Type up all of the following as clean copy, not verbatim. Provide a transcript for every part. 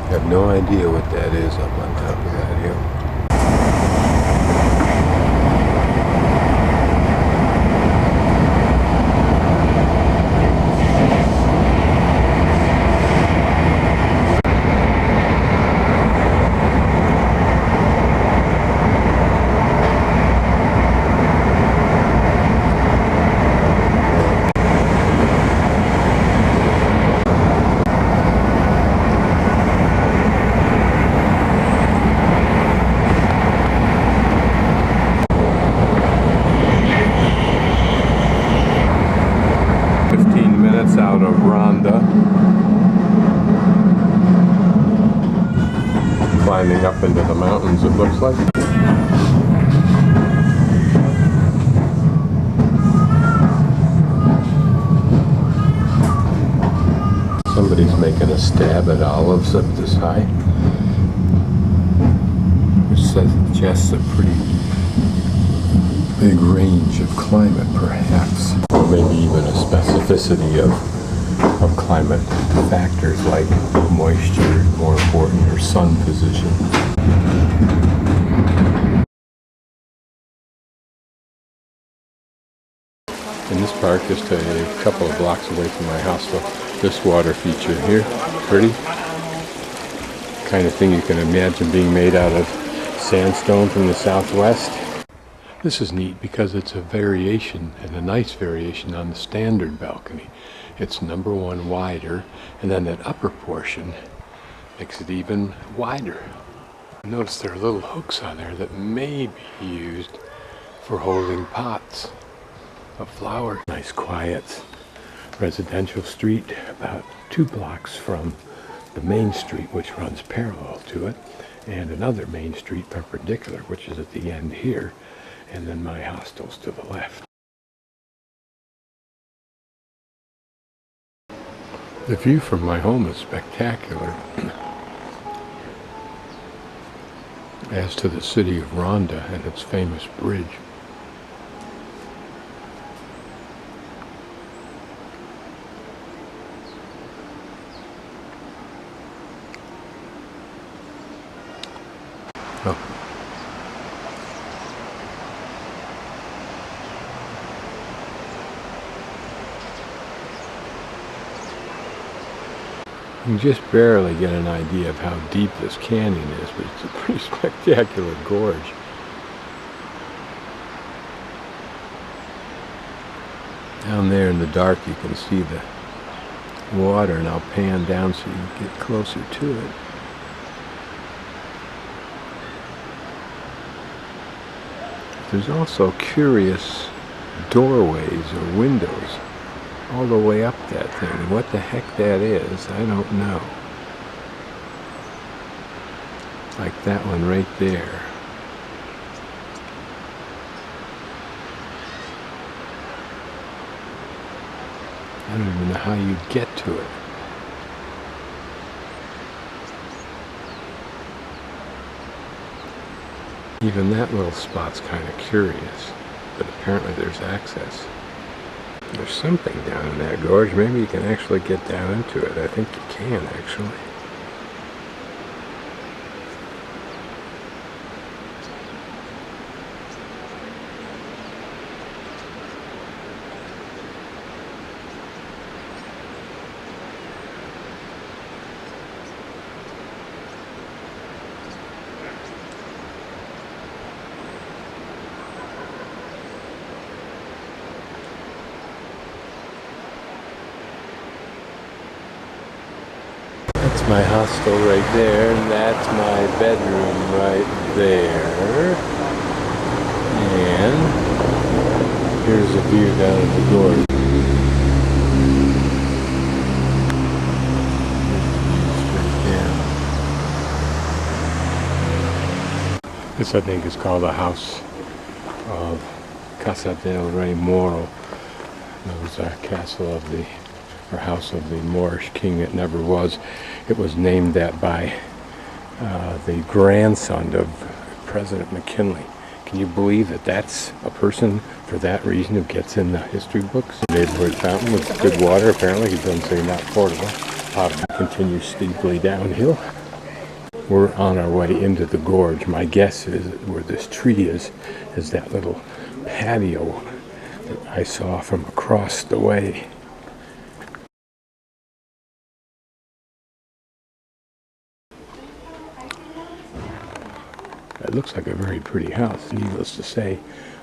I have no idea what that is up on top of that hill. 15 minutes out of Ronda. Climbing up into the mountains, it looks like. Somebody's making a stab at olives up this high, which suggests a pretty big range of climate, perhaps, or maybe even a specificity of climate factors like moisture, more important, or sun position. In this park, just a couple of blocks away from my hostel, this water feature here, pretty. Kind of thing you can imagine being made out of sandstone from the southwest. This is neat because it's a variation, and a nice variation on the standard balcony. It's number one wider, and then that upper portion makes it even wider. Notice there are little hooks on there that may be used for holding pots of flowers. Nice quiet residential street about 2 blocks from the main street, which runs parallel to it, and another main street perpendicular, which is at the end here, and then my hostel's to the left. The view from my home is spectacular. As to the city of Ronda and its famous bridge. Oh. You can just barely get an idea of how deep this canyon is, but it's a pretty spectacular gorge. Down there in the dark you can see the water, and I'll pan down so you can get closer to it. There's also curious doorways or windows all the way up that thing. And what the heck that is, I don't know. Like that one right there. I don't even know how you get to it. Even that little spot's kind of curious, but apparently there's access. There's something down in that gorge. Maybe you can actually get down into it. I think you can, actually. That's my hostel right there, and that's my bedroom right there. And here's a view down at the gorge. This, I think, is called the house of Palacio de Rey Moro. It was a castle of the, or house of the Moorish king that never was. It was named that by the grandson of President McKinley. Can you believe that that's a person for that reason who gets in the history books? The neighborhood fountain with good water, apparently. He doesn't say not portable. Continues steeply downhill. we're on our way into the gorge. My guess is where this tree is that little patio that I saw from across the way. It looks like a very pretty house, needless to say,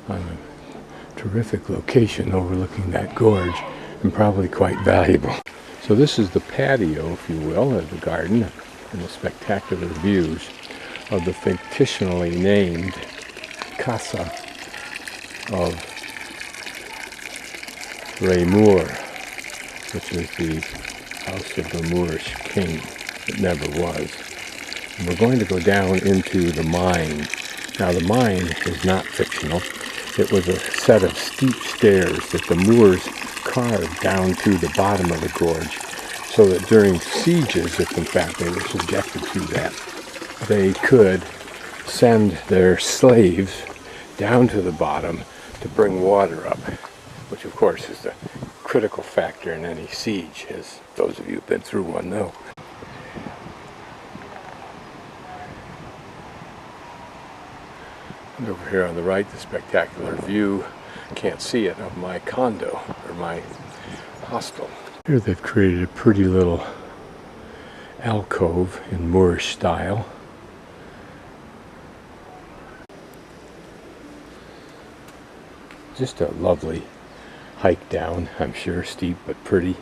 on a terrific location overlooking that gorge, and probably quite valuable. So this is the patio, if you will, of the garden, and the spectacular views of the fictionally named Casa of Rey Moro, which is the house of the Moorish king. It never was. And we're going to go down into the mine. Now the mine is not fictional. It was a set of steep stairs that the Moors carved down to the bottom of the gorge, so that during sieges, if in fact they were subjected to that, they could send their slaves down to the bottom to bring water up, which of course is the critical factor in any siege, as those of you who've been through one know. And over here on the right, the spectacular view, can't see it, of my condo, or my hostel. Here they've created a pretty little alcove in Moorish style. Just a lovely hike down, I'm sure, steep but pretty.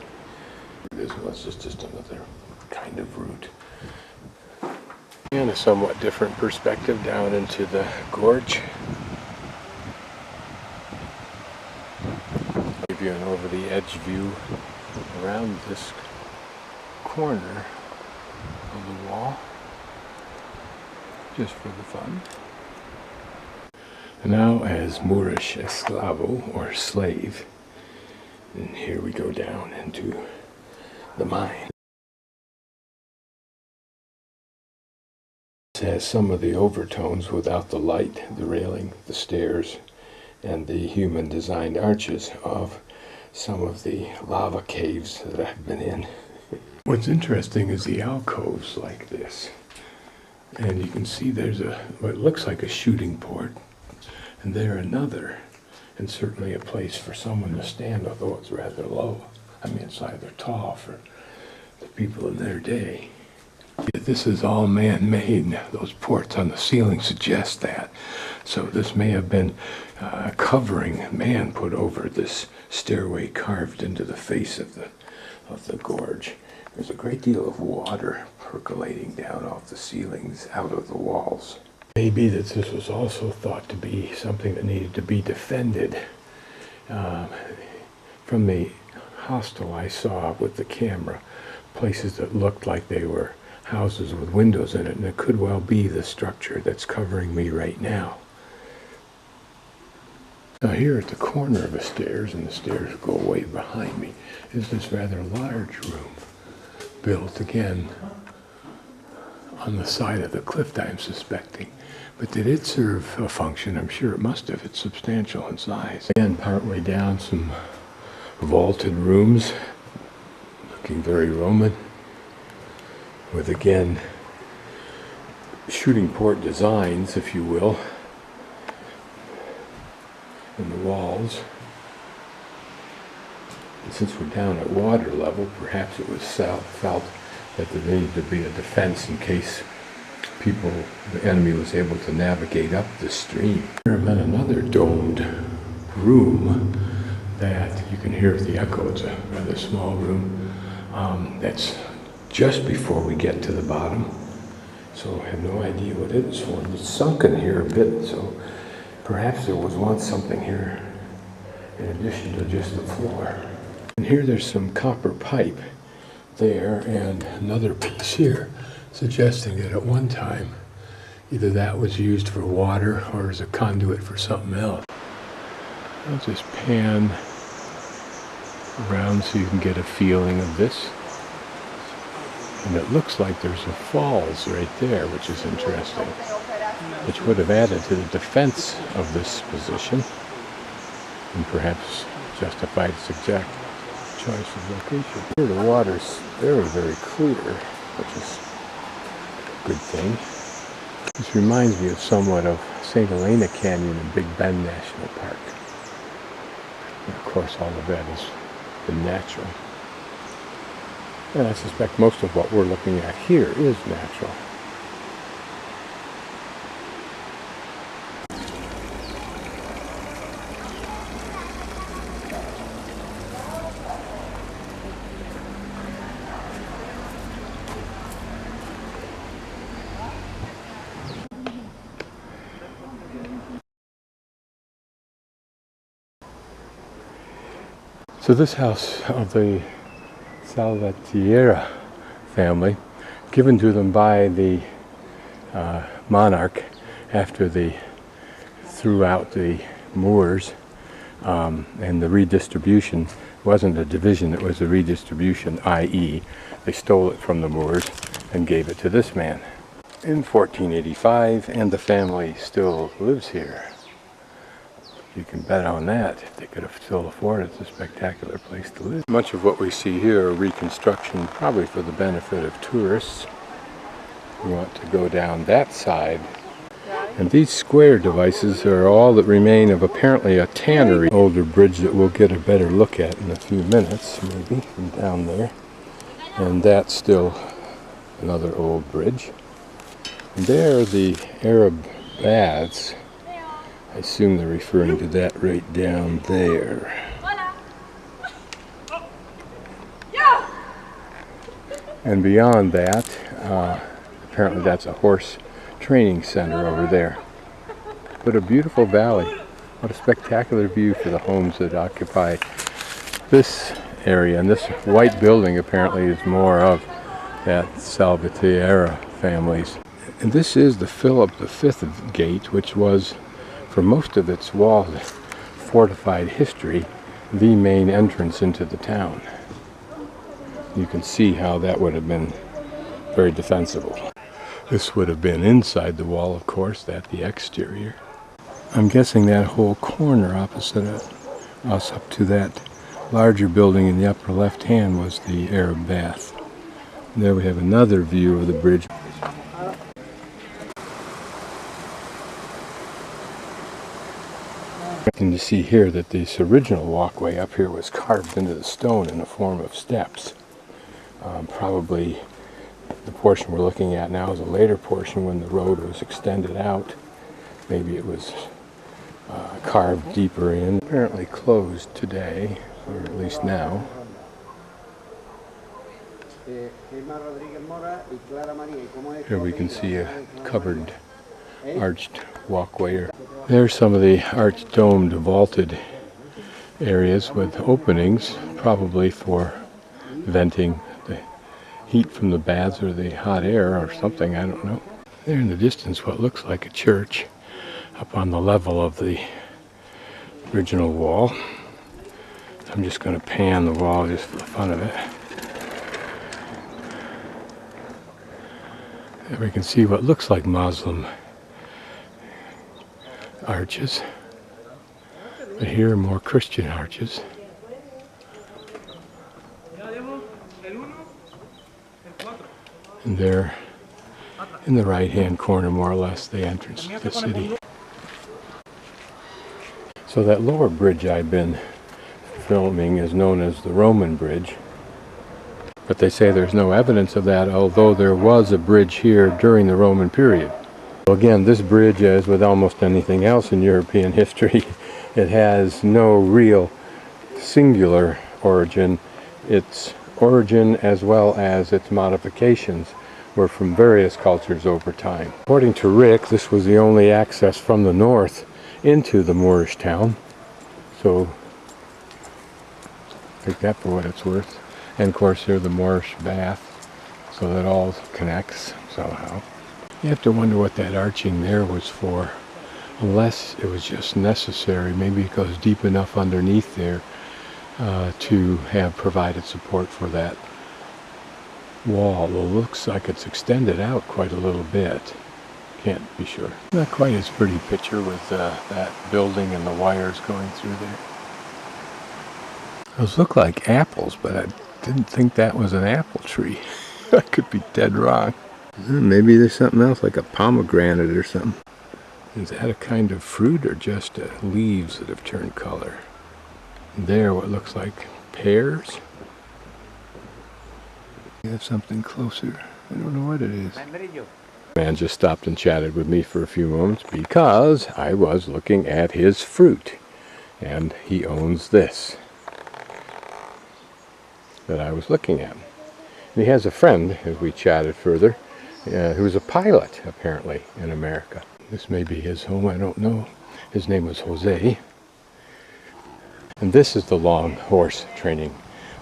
This was just another kind of route. And a somewhat different perspective down into the gorge. I'll give you an over the edge view around this corner of the wall, just for the fun. And now as Moorish esclavo, or slave, and here we go down into the mine. It has some of the overtones without the light, the railing, the stairs, and the human designed arches of some of the lava caves that I've been in. What's interesting is the alcoves like this. And you can see there's what looks like a shooting port, and there another, and certainly a place for someone to stand, although it's rather low. I mean, it's either tall for the people in their day. This is all man-made. Those ports on the ceiling suggest that. So this may have been a covering man put over this stairway carved into the face of the gorge. There's a great deal of water percolating down off the ceilings, out of the walls. Maybe that this was also thought to be something that needed to be defended. From the hostel I saw with the camera, places that looked like they were houses with windows in it, and it could well be the structure that's covering me right now. Now here at the corner of the stairs, and the stairs go way behind me, is this rather large room, built again on the side of the cliff, I'm suspecting. But did it serve a function? I'm sure it must have. It's substantial in size. And partway down, some vaulted rooms, looking very Roman, with again shooting port designs, if you will, in the walls. And since we're down at water level, perhaps it was felt that there needed to be a defense in case the enemy was able to navigate up the stream. Here I'm in another domed room that you can hear the echo. It's a rather small room. That's just before we get to the bottom. So I have no idea what it is for. It's sunken here a bit, so perhaps there was once something here in addition to just the floor. And here there's some copper pipe there and another piece here, suggesting that at one time either that was used for water or as a conduit for something else. I'll just pan around so you can get a feeling of this. And it looks like there's a falls right there, which is interesting, which would have added to the defense of this position and perhaps justified its exact choice of location. Here the water's very, very clear, which is good thing. This reminds me of somewhat of St. Helena Canyon and Big Bend National Park. And of course, all of that is the natural. And I suspect most of what we're looking at here is natural. So this house of the Salvatierra family, given to them by the monarch after they threw out the Moors, and the redistribution wasn't a division, it was a redistribution, i.e. they stole it from the Moors and gave it to this man in 1485, and the family still lives here. You can bet on that. If they could have still afforded it, it's a spectacular place to live. Much of what we see here are reconstruction, probably for the benefit of tourists who want to go down that side. And these square devices are all that remain of apparently a tannery. Older bridge that we'll get a better look at in a few minutes, maybe, from down there. And that's still another old bridge. And there are the Arab baths. I assume they're referring to that right down there. And beyond that, apparently that's a horse training center over there. But a beautiful valley. What a spectacular view for the homes that occupy this area. And this white building apparently is more of that Salvatierra family's. And this is the Philip V gate, which was, for most of its walled fortified history, the main entrance into the town. You can see how that would have been very defensible. This would have been inside the wall, of course, that the exterior. I'm guessing that whole corner opposite us up to that larger building in the upper left hand was the Arab bath. And there we have another view of the bridge. And you see here that this original walkway up here was carved into the stone in the form of steps. Probably the portion we're looking at now is a later portion when the road was extended out. Maybe it was carved deeper in. Apparently closed today, or at least now. Here we can see a covered arched walkway. There's some of the arched domed vaulted areas with openings, probably for venting the heat from the baths or the hot air or something, I don't know. There in the distance what looks like a church up on the level of the original wall. I'm just going to pan the wall just for the fun of it. There we can see what looks like Muslim arches, but here are more Christian arches. And there, in the right-hand corner, more or less, the entrance to the city. So that lower bridge I've been filming is known as the Roman Bridge, but they say there's no evidence of that, although there was a bridge here during the Roman period. Again, this bridge, as with almost anything else in European history, it has no real singular origin. Its origin, as well as its modifications, were from various cultures over time. According to Rick, this was the only access from the north into the Moorish town. So, take that for what it's worth. And of course, there's the Moorish bath, so that all connects somehow. You have to wonder what that arching there was for, unless it was just necessary. Maybe it goes deep enough underneath there to have provided support for that wall. It looks like it's extended out quite a little bit. Can't be sure. Not quite as pretty picture with that building and the wires going through there. Those look like apples, but I didn't think that was an apple tree. I could be dead wrong. Maybe there's something else like a pomegranate or something. Is that a kind of fruit or just leaves that have turned color? There, what looks like pears. We have something closer. I don't know what it is. Man just stopped and chatted with me for a few moments because I was looking at his fruit. And he owns this that I was looking at. And he has a friend, as we chatted further, who's a pilot, apparently, in America. This may be his home, I don't know. His name was Jose. And this is the long horse training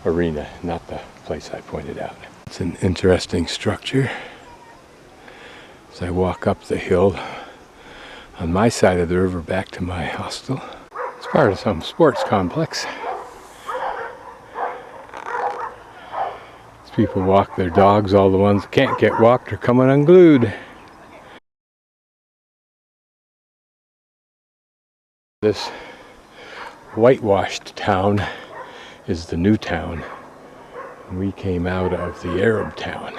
arena, not the place I pointed out. It's an interesting structure. As I walk up the hill on my side of the river back to my hostel, it's part of some sports complex. These people walk their dogs, all the ones that can't get walked are coming unglued. This whitewashed town is the new town. We came out of the Arab town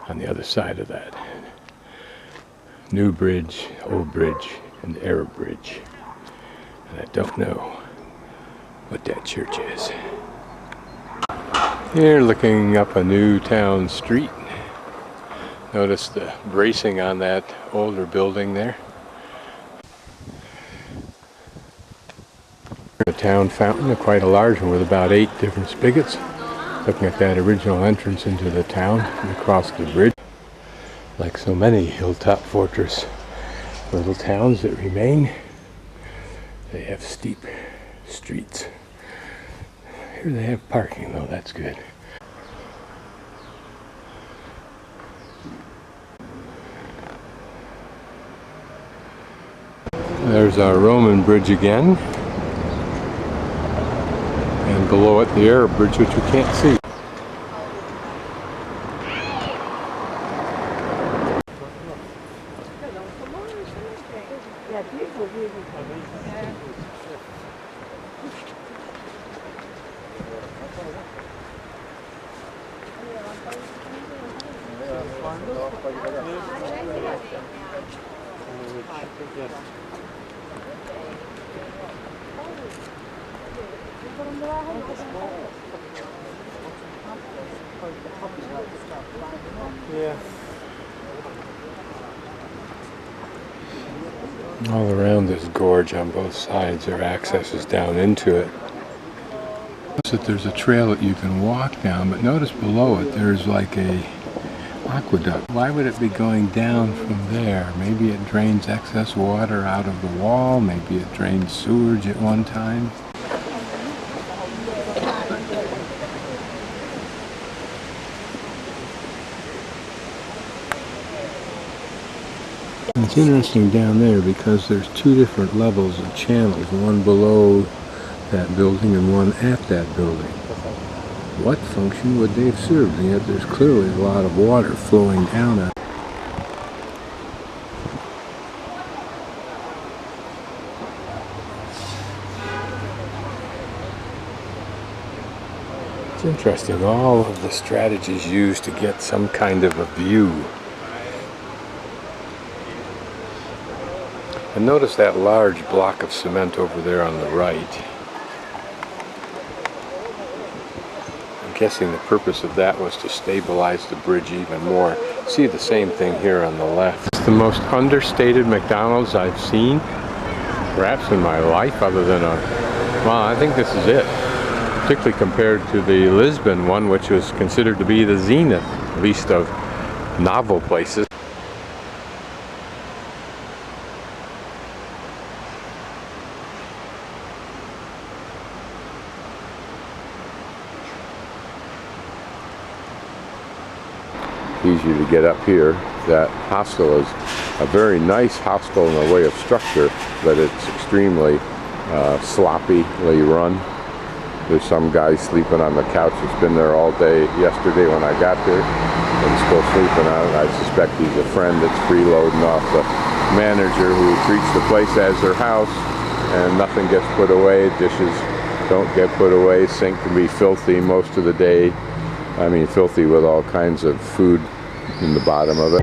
on the other side of that. New bridge, old bridge, and Arab bridge. And I don't know what that church is. Here, looking up a new town street. Notice the bracing on that older building there. A town fountain, quite a large one with about 8 different spigots. Looking at that original entrance into the town and across the bridge. Like so many hilltop fortress little towns that remain, they have steep streets. Here they have parking though, that's good. There's our Roman bridge again. And below it the Arab bridge, which you can't see. All around this gorge on both sides there are accesses down into it. Notice that there's a trail that you can walk down, but notice below it there's like a aqueduct. Why would it be going down from there? Maybe it drains excess water out of the wall, maybe it drained sewage at one time. It's interesting down there because there's 2 different levels of channels, one below that building and one at that building. What function would they have served? And yet there's clearly a lot of water flowing down it. It's interesting, all of the strategies used to get some kind of a view. And notice that large block of cement over there on the right. I'm guessing the purpose of that was to stabilize the bridge even more. See the same thing here on the left. It's the most understated McDonald's I've seen, perhaps in my life, other than well, I think this is it. Particularly compared to the Lisbon one, which was considered to be the zenith, at least of novel places. Easy to get up here. That hostel is a very nice hostel in the way of structure, but it's extremely sloppily run. There's some guy sleeping on the couch that's been there all day yesterday when I got there and still sleeping on it. I suspect he's a friend that's freeloading off the manager who treats the place as their house, and nothing gets put away. Dishes don't get put away. Sink can be filthy most of the day. I mean, filthy with all kinds of food in the bottom of it.